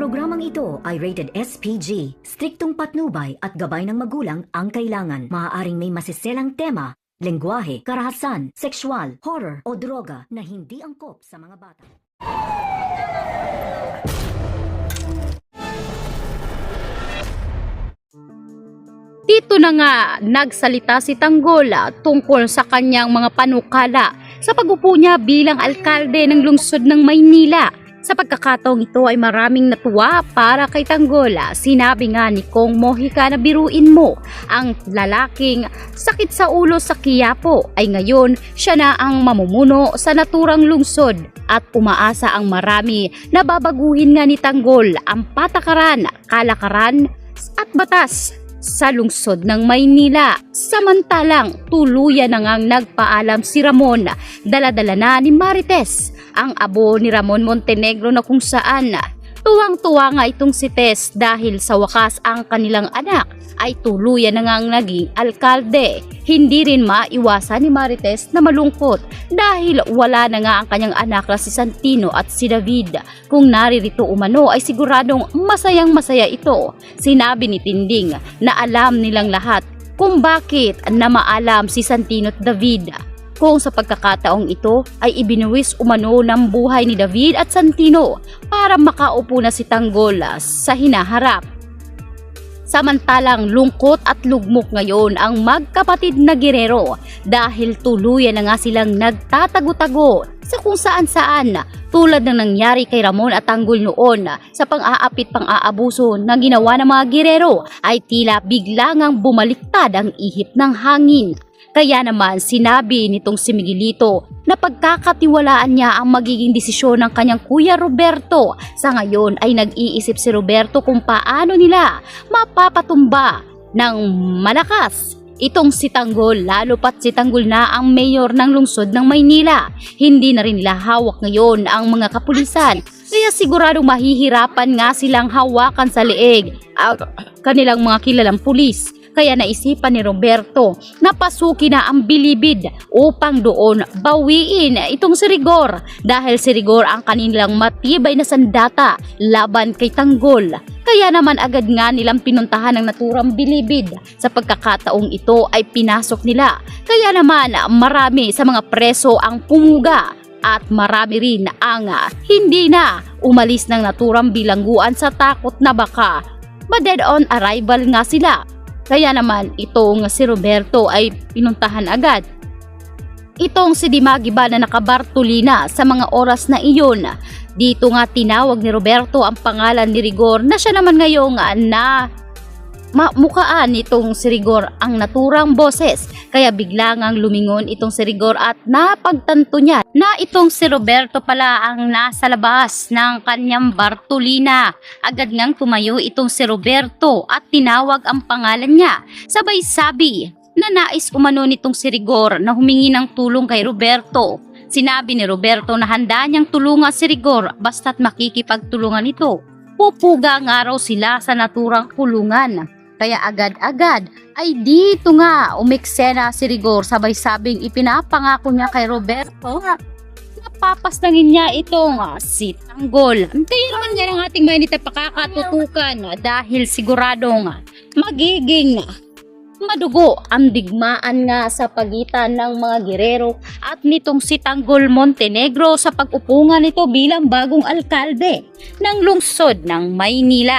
programang ito ay rated SPG. Striktong patnubay at gabay ng magulang ang kailangan. Maaaring may masiselang tema, lengguwahe, karahasan, sexual, horror o droga na hindi angkop sa mga bata. Dito na nga nagsalita si Tanggol tungkol sa kanyang mga panukala sa pag-upo niya bilang alkalde ng lungsod ng Maynila. Sa pagkakataong ito ay maraming natuwa para kay Tanggol. Sinabi nga ni Kong Mojica na biruin mo ang lalaking sakit sa ulo sa Quiapo ay ngayon siya na ang mamumuno sa naturang lungsod at umaasa ang marami na babaguhin nga ni Tanggol ang patakaran, kalakaran at batas sa lungsod ng Maynila. Samantalang tuluyan na ngang nagpaalam si Ramon, dala-dala na ni Marites ang abo ni Ramon Montenegro na kung saan tuwang-tuwa nga itong si Tess dahil sa wakas ang kanilang anak ay tuluyan na ngang naging alkalde. Hindi rin maiwasan ni Marites na malungkot dahil wala na nga ang kanyang anak na si Santino at si David. Kung naririto umano ay siguradong masayang masaya ito. Sinabi ni Tinding na alam nilang lahat kung bakit na maalam si Santino at David. Kung sa pagkakataong ito ay ibinuwis umano ng buhay ni David at Santino para makaupo na si Tanggol sa hinaharap. Samantalang lungkot at lugmok ngayon ang magkapatid na Guerrero dahil tuluyan na nga silang nagtatago-tago sa kung saan-saan tulad ng nangyari kay Ramon at Tanggol noon sa pang-aapit pang-aabuso na ginawa ng mga Guerrero ay tila biglangang bumaliktad ang ihip ng hangin. Kaya naman sinabi nitong si Miguelito na pagkakatiwalaan niya ang magiging desisyon ng kanyang kuya Roberto. Sa ngayon ay nag-iisip si Roberto kung paano nila mapapatumba ng malakas itong si Tanggol, lalo pat si Tanggol na ang mayor ng lungsod ng Maynila. Hindi na rin nila hawak ngayon ang mga kapulisan. Kaya siguradong mahihirapan nga silang hawakan sa leeg ang kanilang mga kilalang pulis. Kaya naisipan ni Roberto na pasukin na ang Bilibid upang doon bawiin itong si Rigor dahil si Rigor ang kanilang matibay na sandata laban kay Tanggol. Kaya naman agad nga nilang pinuntahan ng naturang Bilibid. Sa pagkakataong ito ay pinasok nila. Kaya naman marami sa mga preso ang pumuga at marami rin ang hindi na umalis ng naturang bilangguan sa takot na baka ma-dead on arrival nga sila. Kaya naman itong si Roberto ay pinuntahan agad. Itong si Dimagiba na nakabartulina sa mga oras na iyon. Dito nga tinawag ni Roberto ang pangalan ni Rigor na siya naman ngayong na mukaan itong si Rigor ang naturang boses. Kaya biglang ang lumingon itong si Rigor at napagtanto niya na itong si Roberto pala ang nasa labas ng kanyang bartulina. Agad ngang tumayo itong si Roberto at tinawag ang pangalan niya. Sabay sabi na nais umano nitong si Rigor na humingi ng tulong kay Roberto. Sinabi ni Roberto na handa niyang tulungan si Rigor basta't makikipagtulungan ito. Pupuga nga raw sila sa naturang kulungan. Kaya agad-agad ay dito nga umeksena si Rigor sabay sabing ipinapangako niya kay Roberto napapasnangin niya itong si Tanggol. Kaya naman yan ang ating mainit na pakakatutukan dahil siguradong magiging madugo ang digmaan nga sa pagitan ng mga Guerrero at nitong si Tanggol Montenegro sa pag-upungan nito bilang bagong alkalde ng lungsod ng Maynila.